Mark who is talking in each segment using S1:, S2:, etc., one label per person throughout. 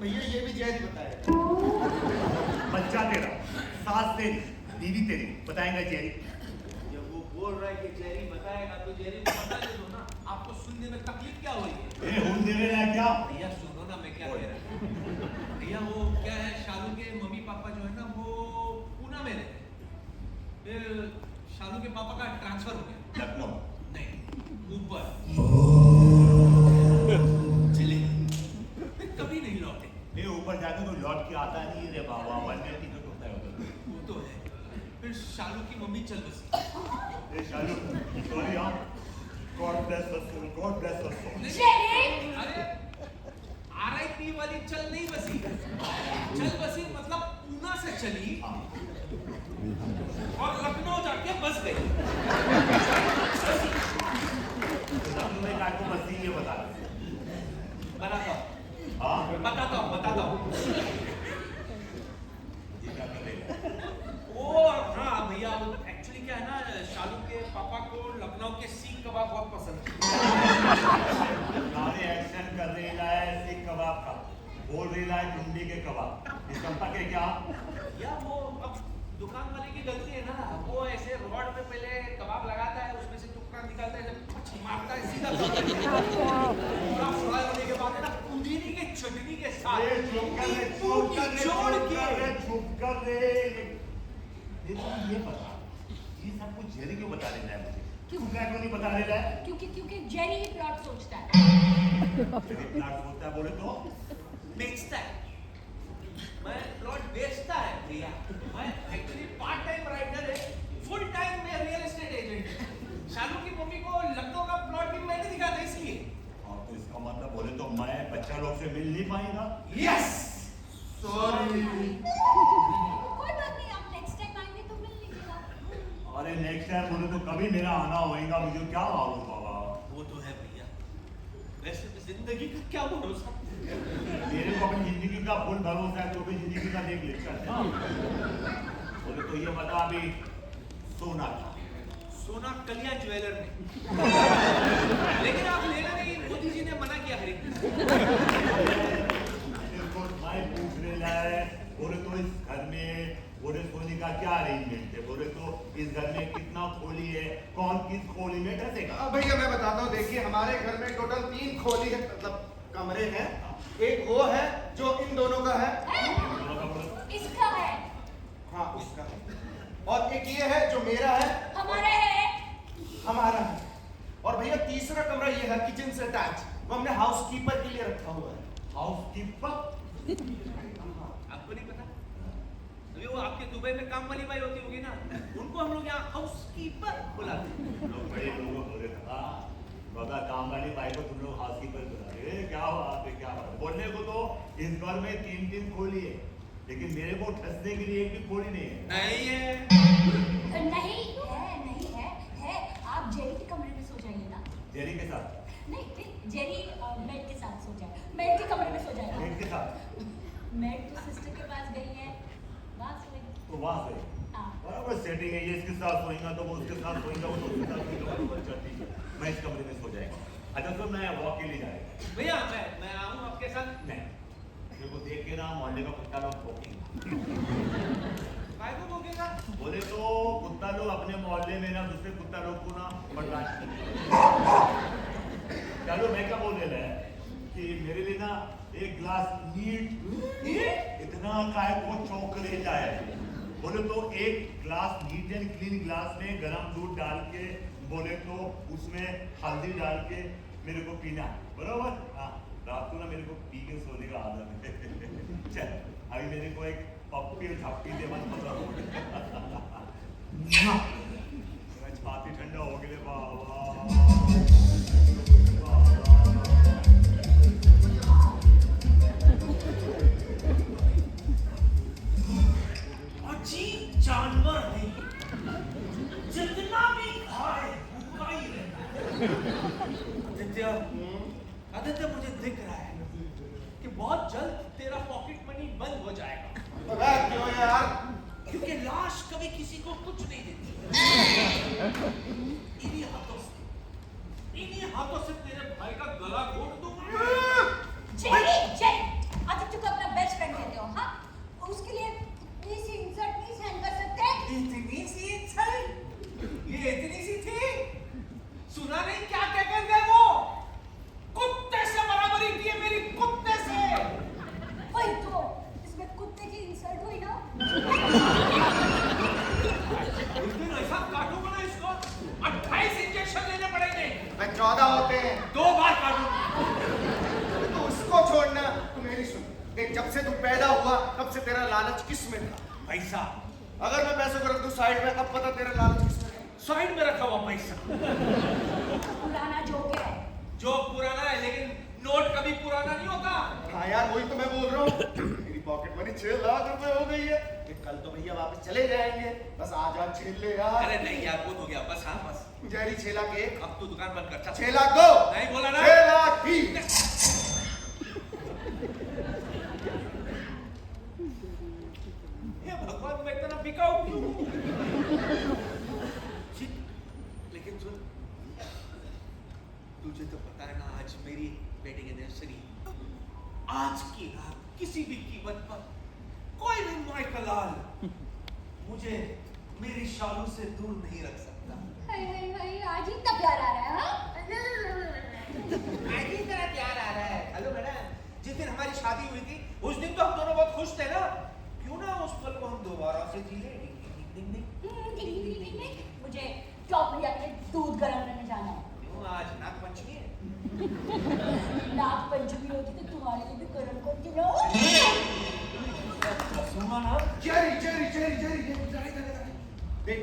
S1: भैया ये भी जैद बताए।
S2: बच्चा तेरा, सास तेरी, बीवी तेरी, बताएंगा जेरी।
S3: जब वो बोल रहा है कि जेरी बताएगा तो जेरी को बता दे दो ना। आपको सुनने में तकलीफ क्या हो रही है?
S2: हुन दे रहे हैं क्या?
S3: भैया सुनो ना मैं क्या कह रहा हूँ। भैया वो क्या है, शालू के मम्मी पापा जो है ना वो पूना में रहते हैं। फिर शालू के पापा का ट्रांसफर हो गया
S2: लखनऊ।
S3: नहीं ऊपर चले फिर कभी नहीं लौटे।
S2: ये ऊपर जाके तो लौट के आता नहीं रे बाबा, वन डे टिकट होता है उधर।
S3: वो तो है। फिर शालू की मम्मी चल बसी।
S2: ए शालू, सॉरी यार, God bless us, God bless us.
S3: अरे RIP वाली चल नहीं बसी, चल बसी मतलब पूना से चली और लखनऊ जाके बस गई।
S2: लखनऊ में काय को बसी ये बता।
S3: बताता हूँ,
S2: हाँ
S3: बताता हूँ।
S2: ये क्या कर रहे हैं?
S3: वो हाँ भैया एक्चुअली क्या है ना, शालू के पापा को लखनऊ के सीख कबाब बहुत पसंद है।
S2: सारे एक्शन कर रही है सीख कबाब का, बोल रही है टुंडी के कबाब। इसका पता है क्या?
S3: या वो अब दुकान वाले की गलती है ना, वो ऐसे रॉड में पहले कबाब लगाता है, उसमें से टुकड़ा निकालता है, जब मारता है सीधा पूरा फ्राई होने के बाद है ना पुदीने की चटनी के साथ
S2: चुप कर रे, ये बता, ये सब कुछ जेरी क्यों बता रहे हैं मुझे? क्यों नहीं बता रहे हैं?
S4: क्योंकि जेरी ही प्लॉट सोचता है।
S2: जेरी प्लाट होता है बोले तो
S3: बेचता है। मैं प्लॉट बेचता है भैया। मैं एक्चुअली पार्ट टाइम राइटर है, फुल टाइम मैं रियल एस्टेट एजेंट है। शालू की मम्मी को लखनऊ का प्लॉट भी मैंने दिखा था इसलिए।
S2: हाँ तो इसका मतलब बोले तो मैं बच्चा लोग से मिल नहीं पाएगा।
S3: Yes sorry.
S4: कोई बात नहीं, आप नेक्स्ट टाइम आएंगे तो मिल लीजिएगा।
S2: अरे नेक्स्ट टाइम बोले तो कभी मेरा आना होएगा, मुझे क्या मालूम बाबा।
S3: वो तो है भैया, वैसे भी जिंदगी का क्या भरोसा।
S2: मेरे को अपनी जिंदगी का फुल भरोसा है, तो भी जिंदगी का देख ले चल। बोले तो ये बता अभी सोना था।
S3: सोना कलिया ज्वेलर में, लेकिन आप लेना नहीं, मोदी जी ने मना किया खरीदने।
S2: मैं पूछ रहा है, बोले तो इस घर में बोले सोने का क्या अरेंजमेंट है? बोले तो इस घर में कितना खोली है, कौन किस खोली में ठसेगा?
S1: भैया मैं बताता हूँ, देखिए हमारे घर में टोटल 3 खोली है, मतलब कमरे हैं। एक वो है जो इन दोनों का है,
S4: इसका है,
S1: हाँ उसका है, और एक ये है जो मेरा है,
S4: हमारा है।
S1: हमारा है। और भैया तीसरा कमरा ये है किचन से अटैच, वो हमने हाउसकीपर के लिए रखा हुआ है।
S2: हाउसकीपर?
S3: आपको नहीं पता? अभी वो आपके दुबई में काम वाली बाई होती होगी ना, उनको हम लोग यहाँ हाउसकीपर बुलाते हैं।
S2: लोग बड़े लोगों बोले था बता काम वाली बाई को तुम लोग हाउसकीपर बुला रहे, क्या बात है, क्या बात है। बोलने को तो इस घर में 3 खोली है, लेकिन मेरे को ठसने के लिए एक भी खोली नहीं है।
S3: नहीं है,
S4: नहीं है। आप जेरी के कमरे में सो जाइए ना।
S2: जेरी के साथ?
S4: नहीं, जेरी मेड के साथ सो जाए, मेड के कमरे में सो जाएगा।
S2: मेड के साथ?
S4: मेड तो सिस्टर के पास गई है, वहाँ सोएगी।
S2: तो वहाँ से
S4: हाँ।
S2: बराबर सेटिंग है, ये इसके साथ सोएगा तो वो उसके साथ सोएगा, वो उसके साथ सोएगा, बराबर चलती है। मैं इस कमरे में सो जाएगा। अच्छा तो मैं वॉक के लिए जाएगा।
S3: भैया मैं आऊँ आपके साथ?
S2: नहीं, मेरे को देख के ना मोहल्ले का कुत्ता लोग भौंकेंगे।
S3: काय को भौंकेगा?
S2: बोले तो कुत्ता लोग अपने मोहल्ले में ना दूसरे कुत्ता लोग को ना बर्दाश्त नहीं। चलो मैं क्या बोल रहा है कि मेरे लिए ना एक ग्लास नीट इतना काय को चौंक ले जाए। बोले तो एक glass neat and clean glass में गरम दूध डाल के, बोले तो उसमें हल्दी डाल के मेरे को पीना, बराबर? हाँ, रात को ना मेरे को पी के सोने का आदत है। चल अभी मेरे को एक पप्पी और झप्पी दे मत मजा हो गया। छाती ठंडा हो गया बाबा।
S3: अजीब जानवर है, जितना भी खाए भूखा ही रहता है। आदित्य मुझे दिख रहा है कि बहुत जल्द तेरा पॉकेट मनी बंद हो जाएगा।
S1: क्यों यार?
S3: क्योंकि लाश कभी किसी को कुछ नहीं देती। इन्हीं हाथों से तेरे भाई का गला घोट दूंगा।
S4: जेरी, आदित्य को
S1: मेरी सुन, देख जब से तू पैदा हुआ तब से तेरा लालच किस में था?
S3: पैसा
S1: अगर मैं पैसों को रख दूं साइड में, अब पता तेरा लालच किस में है?
S3: साइड में रखा हुआ पैसा।
S4: पुराना जोक है।
S3: जो पुराना है लेकिन नोट कभी पुराना नहीं होता।
S1: हाँ यार, वही तो मैं बोल रहा हूँ। मेरी पॉकेट मनी 6 लाख रुपए हो गई है। ये कल तो भैया वापस चले जाएंगे, बस आज आज छीन ले यार।
S3: अरे नहीं यार, बहुत हो गया, बस हाँ बस।
S1: जहरी 6 लाख एक,
S3: अब तू दुकान बंद कर।
S1: 6 लाख दो,
S3: नहीं बोला ना,
S1: 6 लाख ही।
S3: हे भगवान, मैं इतना बिकाऊ क्यों हूँ? लेकिन सुन, तुझे तो पता है ना, आज मेरी बेटी की एनिवर्सरी। आज की रात किसी भी कीमत पर कोई भी माइकल लाल मुझे मेरी शालू से दूर नहीं रख सकता।
S4: हाय हाय हाय, आज ही इतना प्यार आ रहा है। हाँ?
S3: आज ही तेरा प्यार आ रहा है। हेलो मैडम, जिस दिन हमारी शादी हुई थी उस दिन तो हम दोनों बहुत खुश थे ना, क्यों ना उस पल को हम दोबारा से जी ले।
S4: मुझे चौक भैया के दूध गर्म करने जाना है।
S3: क्यों, आज नाग पंचमी है?
S4: नाग पंचमी होती तो तुम्हारे लिए भी गर्म करती ना।
S3: सुना ना,
S1: जेरी, देख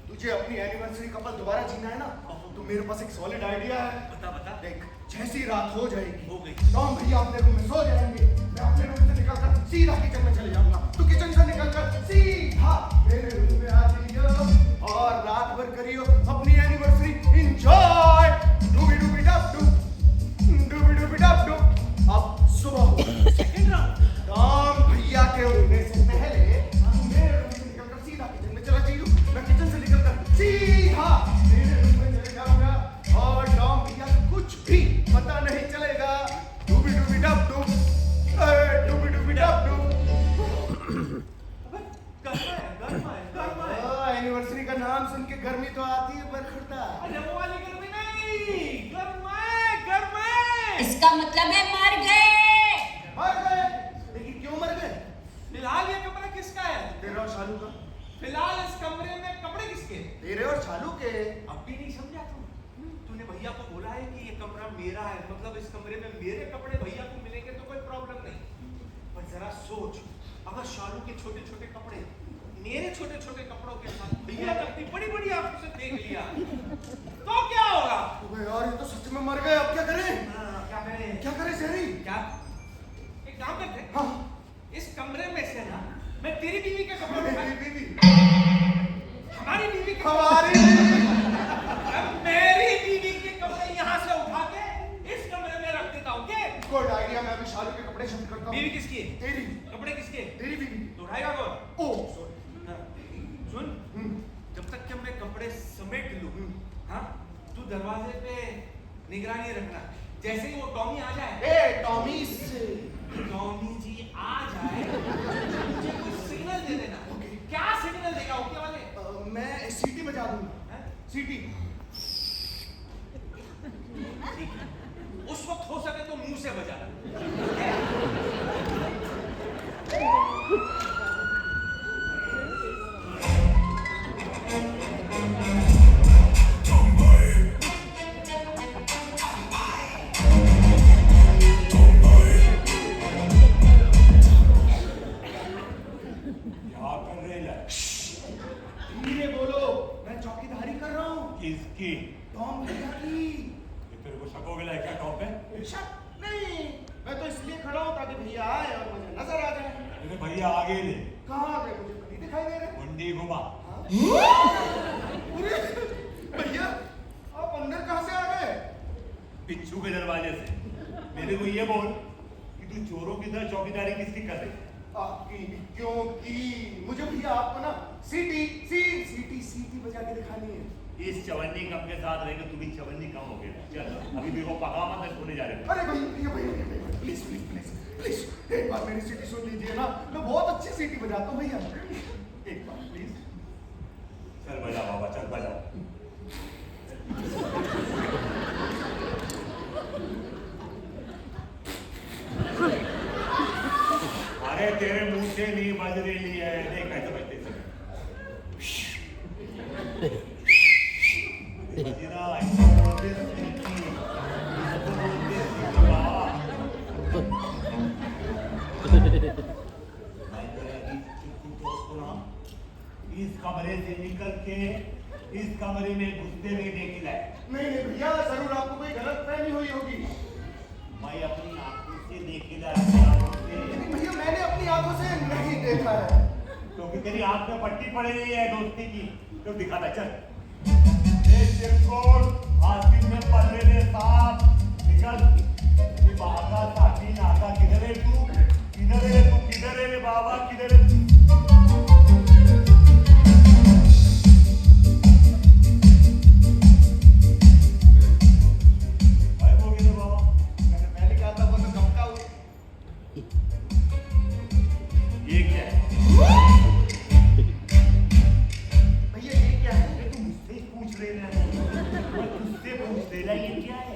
S1: तुझे अपनी एनिवर्सरी कपल दोबारा जीना है ना, तो मेरे पास एक सॉलिड आइडिया है।
S3: बता।
S1: देख जैसी रात हो जाएगी,
S3: हो गई।
S1: टॉम भैया अपने रूम में सो जाएंगे, मैं अपने रूम से निकलकर सीधा किचन में चले जाऊंगा, तो किचन से निकलकर सीधा मेरे रूम में आ जाइयो और रात भर करियो अपनी एनिवर्सरी एंजॉय। डूबी डब डू। अब सुबह हो,
S3: सेकंड राउंड।
S1: टॉम भैया के उठने से पहले मेरे रूम से निकलकर सीधा किचन में चला जाइयो, मैं किचन से निकलकर सीधा मेरे रूम में चले जाऊंगा और टॉम भैया को कुछ भी पता नहीं चलेगा। डूबी डब डू। एनिवर्सरी का नाम सुन के गर्मी तो आती है, पर खुरता।
S3: अरे वो वाली गर्मी नहीं, गर्म है।
S4: इसका मतलब है मर गए।
S1: मर गए? लेकिन क्यों मर गए?
S3: फिलहाल ये कमरा किसका है?
S1: तेरा और शालू का।
S3: फिलहाल इस कमरे में कपड़े किसके?
S1: तेरे और शालू के।
S3: अब भी नहीं समझा तूने भैया को बोला है कि ये कमरा मेरा है, मतलब इस कमरे में मेरे कपड़े भैया को मिलेंगे तो कोई प्रॉब्लम नहीं। पर जरा सोच, अगर शालू के छोटे छोटे कपड़े मेरे छोटे छोटे कपड़ों के साथ भैया ने अपनी बड़ी बड़ी आंखों से देख लिया तो क्या होगा?
S1: अबे यार, ये तो सच में मर गए, अब क्या करें?
S3: क्या करें
S1: जेरी?
S3: क्या एक काम करते हैं,
S1: हाँ,
S3: इस कमरे में से ना मैं तेरी बीवी के कपड़े
S1: मेरी बीवी,
S3: हमारी बीवी के
S1: हमारी बीवी।
S3: मेरी बीवी के कपड़े यहाँ से उठा के इस कमरे में रख देता हूँ। क्या
S1: गुड आइडिया, मैं भी शालू के कपड़े शिफ्ट करता हूँ।
S3: बीवी किसकी है?
S1: तेरी।
S3: कपड़े किसके?
S1: तेरी बीवी।
S3: तो उठाएगा कौन?
S1: Oh sorry.
S3: सुन, जब तक कि मैं कपड़े समेट लूं, हाँ, तू दरवाजे पे निगरानी रखना। जैसे ही वो टॉमी आ जाए,
S1: ए टॉमी
S3: जी आ जाए, मुझे कुछ सिग्नल दे देना। क्या सिग्नल देगा? ओके वाले?
S1: मैं सीटी बजा दूंगा। सीटी।
S3: ठीक है, उस वक्त हो सके तो मुंह से बजाना।
S1: धीरे बोलो, मैं चौकीदारी कर रहा हूँ।
S2: किसकी?
S1: टॉम भैया की।
S2: ये तेरे को शक हो गया है क्या टॉप पे?
S1: शक नहीं, मैं तो इसलिए खड़ा हूँ ताकि भैया आए और मुझे नजर आ जाए।
S2: अरे भैया आगे ले,
S1: कहाँ आ गए? मुझे कहीं दिखाई दे रहे।
S2: मुंडी घुमा।
S1: अरे, भैया आप अंदर कहाँ से आ गए?
S2: पिच्छू के दरवाजे से। मेरे को ये बोल कि तू चोरों की तरह चौकीदारी किसकी कर रही?
S1: आपकी, क्योंकि मुझे भैया आपको ना सीटी बजा के दिखानी है।
S2: इस चवन्नी कम के साथ रहेगा तू भी चवन्नी कम हो गया। चल अभी देखो पका मत सोने जा रहे हैं।
S1: अरे भैया प्लीज एक बार मेरी सीटी सुन लीजिए ना, मैं बहुत अच्छी सीटी बजाता हूँ भैया, एक बार प्लीज।
S2: चल बजा बाबा, चल बजा। अरे तेरे मुंह से नहीं बज रही है, देख कैसे बजते के इस कमरे में घुसते हुए देखी है।
S1: नहीं नहीं भैया, जरूर आपको कोई गलत फहमी हुई होगी।
S2: मैं अपनी आंखों से देखी है।
S1: लेकिन भैया मैंने अपनी आंखों से नहीं देखा है।
S2: क्योंकि तेरी आंख में पट्टी पड़ी हुई है दोस्ती की, तो दिखाता चल। ये चिरकोट आस्तीन में पल्ले ने साफ निकल। ये बागा साथी नागा किधर है तू? किधर है तू? किधर है रे बाबा? किधर है तू? गायब हो गए रे बाबा।
S1: मैंने पहले कहा था वो तो कब का हुआ।
S2: ये क्या है?
S1: भैया ये क्या है?
S2: अरे तू मुझसे पूछ ले रहा है। मैं तुझसे पूछ ले रहा, ये क्या है?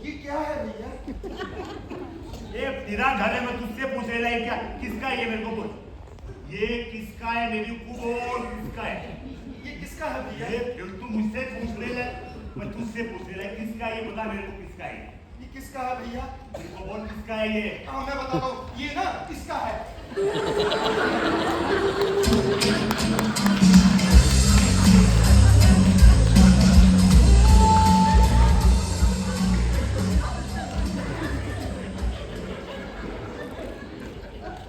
S1: ये क्या है भैया?
S2: ये तेरा घर है, मैं तुझसे पूछ ले रहा है क्या? किसका है ये? मेरे को बोल। ये किसका है? मेरी को बोल, किसका है?
S1: ये किसका है भैया?
S2: ये फिर तू मुझसे पूछ ले रहा है, मैं तुझसे पूछ ले रहा है किसका है? ये बता मेरे को, किसका है?
S1: ये किसका है भैया?
S2: मेरे को बोल किसका है ये?
S1: हाँ मैं बताता हूँ, ये ना किसका है?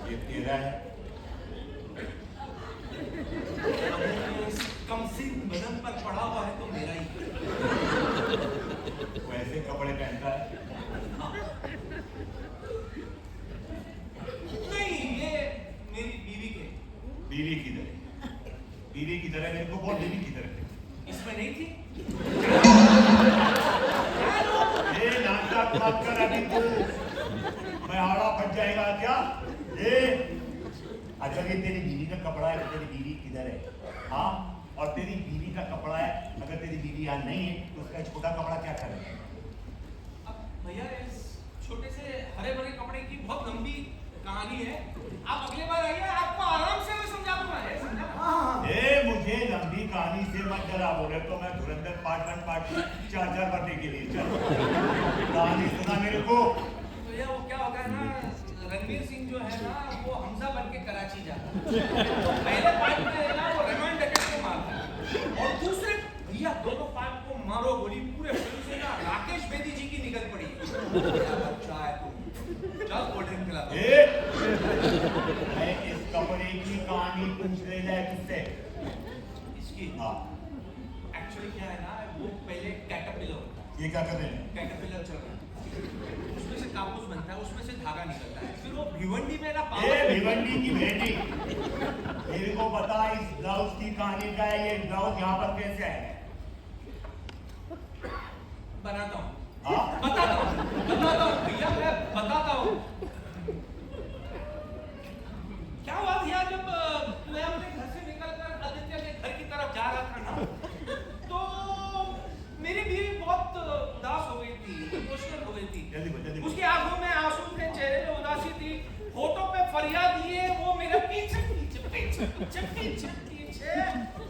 S2: ये तेरा है।
S3: कम सिंह बदन पर पड़ा हुआ है तो मेरा ही।
S2: वैसे कपड़े पहनता है।
S3: नहीं, ये मेरी बीवी के।
S2: बीवी किधर है? बीवी किधर है? मेरे को बोल, बीवी किधर है?
S3: इसमें नहीं थी।
S2: ये नाटक मत कर अभी तू। मैं आड़ा फट जाएगा क्या? ये अच्छा, ये तेरी बीवी का कपड़ा है, तो तेरी बीवी किधर है? हाँ, और तेरी बीवी का कपड़ा है, अगर तेरी बीवी यहाँ नहीं है तो उसका छोटा कपड़ा क्या करेगा?
S3: अब भैया इस छोटे से हरे भरे कपड़े की बहुत लंबी कहानी है। आप अगले बार आइए, आपको आराम से मैं समझा दूंगा। समझा?
S1: हाँ
S2: ए, मुझे लंबी कहानी से मत डरा, बोले तो मैं धुरंधर पार्ट 1 पार्ट 2 4 बनने के लिए चल। कहानी सुना मेरे को।
S3: भैया वो क्या होता है ना, रणवीर सिंह जो है ना वो हमजा बन के कराची जाता है। तो पहले पार्ट में है ना वो रेमन डेकेट को मारता है, और दूसरे भैया दोनों पार्ट को मारो गोली, पूरे फिल्म से ना राकेश बेदी जी की निकल पड़ी। क्या बच्चा है तू, चल कोल्ड ड्रिंक खिला दो।
S2: ए, मैं इस कपड़े की कहानी पूछ रही है तुझसे।
S3: इसकी
S2: हाँ,
S3: एक्चुअली क्या है ना, वो पहले कैटरपिलर होता है।
S2: ये क्या कर रहे हैं?
S3: कैटरपिलर चल रहा है, उसमें से कापूस बनता है, उसमें से धागा निकलता है, फिर वो भिवंडी में ना
S2: ए, भिवंडी की बेटी, मेरे को बता इस ब्लाउज की कहानी क्या है? ये ब्लाउज यहाँ पर कैसे है?
S3: बनाता हूँ।
S2: हाँ?
S3: बताता हूँ भैया, मैं बताता हूँ। क्या हुआ भैया, जब मैं अपने घर से निकलकर आदित्य के घर की तरफ जा रहा था ना, तो मेरी बीवी बहुत उदास हो गई थी, इमोशनल हो गई थी।
S2: जल्दी बोल, जल्दी बोल।
S3: उसकी आंखों में आंसू थे, चेहरे पे उदासी थी, होठों पे फरियाद लिए वो मेरे पीछे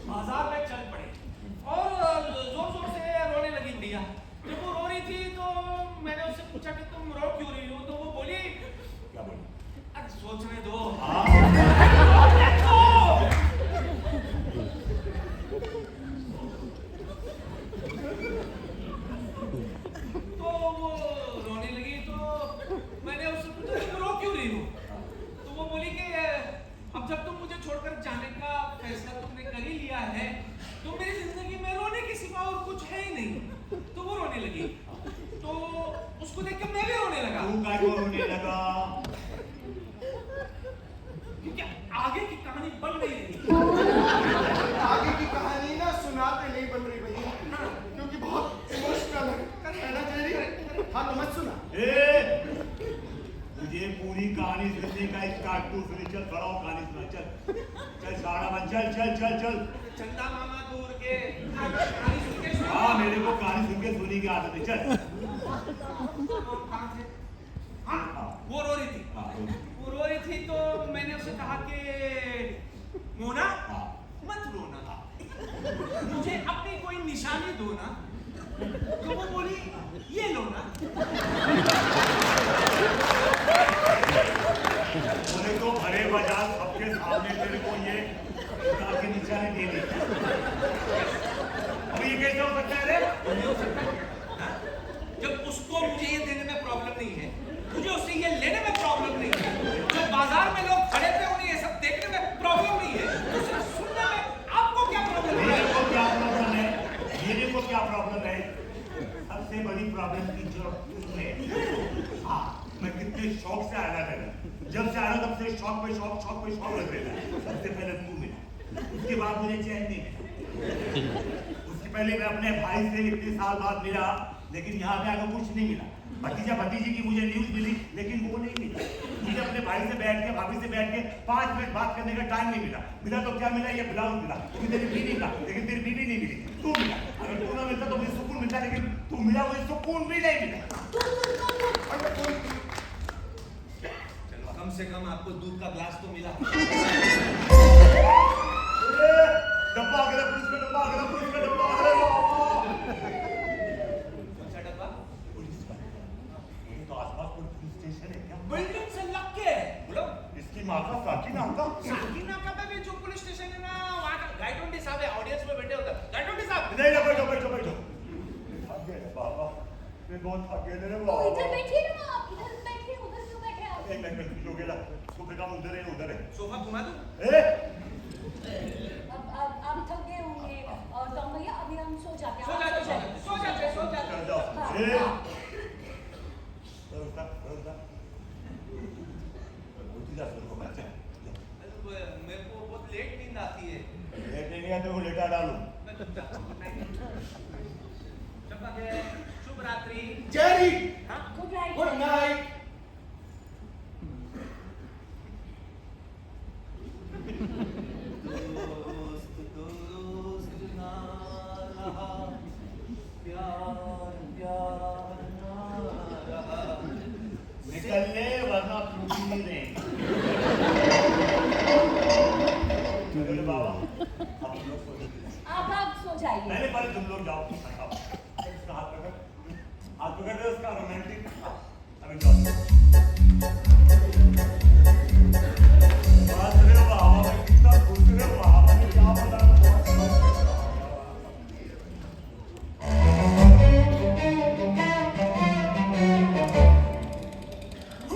S3: बाजार में चल पड़े और जोर जोर से रोने लगी भैया। जब वो रो रही थी तो मैंने उससे पूछा कि तुम रो क्यों रही हो, तो वो बोली
S2: क्या बोली?
S3: अरे सोचने दो। तो वो रोने लगी, तो मैंने उससे पूछा तुम रो क्यों रही हो, तो वो बोली कि अब जब तुम मुझे छोड़कर जाने का फैसला तुमने कर ही लिया है तो मेरी जिंदगी में रोने के सिवा और कुछ है ही नहीं। तो वो रोने लगी, तो उसको देख के मैं भी रोने लगा।
S2: तू काय को रोने लगा?
S3: क्योंकि आगे की कहानी बन नहीं रही।
S1: आगे की कहानी ना सुनाते नहीं बन रही भैया, क्योंकि बहुत इमोशनल है ना तेरी। हाँ तो मत सुना।
S2: ए, मुझे पूरी कहानी सुनने का स्टार्ट टू फिनिश, चल खड़ा हो, कहानी सुना, चल चल सारा मन, चल चल चल चल।
S3: चंदा मामा दूर के कहानी सुन के सुना।
S2: हाँ, मेरे को कहानी सुन के सोने की आदत है, चल।
S3: कहाँ से? हाँ, वो रो रही थी।
S2: हाँ,
S3: वो रो रही थी तो मैंने उसे कहा कि मोना
S2: हाँ।
S3: मत रोना, मुझे अपनी कोई निशानी दो ना। तो वो बोली ये लो ना।
S2: बोले तो भरे बाजार सबके सामने तेरे को ये ताकि निशानी दे दी। अब ये कैसे हो सकता है रे?
S3: नहीं हो सकता है? हाँ? जब उसको मुझे ये देने में प्रॉब्लम नहीं है, मुझे उससे ये लेने में प्रॉब्लम नहीं है, जब बाजार में लोग खड़े थे उन्हें ये सब देखने में प्रॉब्लम नहीं है, तो सिर्फ सुनने में आपको क्या प्रॉब्लम है?
S2: मेरे को क्या प्रॉब्लम है? मेरे को क्या प्रॉब्लम है? सबसे बड़ी प्रॉब्लम की जो उसमें, हाँ, मैं कितने शौक से आया था। जब से आया तब से शौक पे शौक लग रहा है। सबसे पहले तू मिला, उसके बाद मुझे चैन नहीं मिला। उसके पहले मैं अपने भाई से इतने साल बाद मिला, लेकिन यहाँ पे आकर कुछ नहीं मिला। भतीजा भतीजी की मुझे न्यूज मिली, लेकिन वो नहीं मिली। मुझे अपने भाई से बैठ के, भाभी से बैठ के 5 मिनट बात करने का टाइम नहीं मिला। मिला तो क्या मिला? ये ब्लाउज मिला, क्योंकि तेरी बीवी मिला, लेकिन तेरी बीवी नहीं मिली। तू मिला, अगर तू ना मिलता तो मुझे सुकून मिलता, लेकिन तू मिला, मुझे सुकून भी नहीं मिला।
S3: चलो कम से कम आपको दूध का ग्लास तो मिला।
S2: डब्बा आ गया, पुलिस का डब्बा आ गया, पुलिस का डब्बा आ गया।
S3: कौन सा डब्बा?
S2: पुलिस का। ये तो आसपास कोई पुलिस स्टेशन है क्या?
S3: बिल्डिंग से लग के बोलो।
S2: इसकी माँ का साकी नाम का।
S3: साकिना का भी जो पुलिस स्टेशन है ना, वहाँ का गाइडोंडी साहब है, ऑडियंस में बैठे होते हैं। गाइडोंडी साहब।
S2: नहीं ना, बैठो बैठो बैठो। थक गए रे बाबा, मैं बहुत थक गए रे बाबा।
S4: इधर बैठिए ना आप, इधर बैठिए, उधर क्यों बैठे आप?
S2: एक मिनट जो गेला, सोफे का उधर है, उधर है।
S3: सोफा घुमा दूं?
S2: ए
S4: अब आप थक गए होंगे और तो भैया अभी हम सो जाते हैं।
S3: सो
S4: आप
S3: जाते।
S2: चल जाओ।
S4: हाँ,
S2: ए
S4: हाँ।
S2: व्यवस्था उठी जा सर को बच्चा।
S3: मेरे को बहुत लेट नींद आती है।
S2: लेट नहीं आते वो लेटा डालूं।
S3: शुभ रात्रि।
S1: जेरी,
S3: हाँ?
S4: Good night.
S1: Good night.
S3: दोस्त ना रहा, प्यार ना रहा।
S2: निकलने वरना टूटी नहीं देंगे। चलो बाबा, अब तुम लोग सो जाओ।
S4: आप सो जाइए।
S2: पहले पहले तुम लोग जाओ। इसका हाथ पकड़ दे, उसका रोमांटिक। अभी जाओ।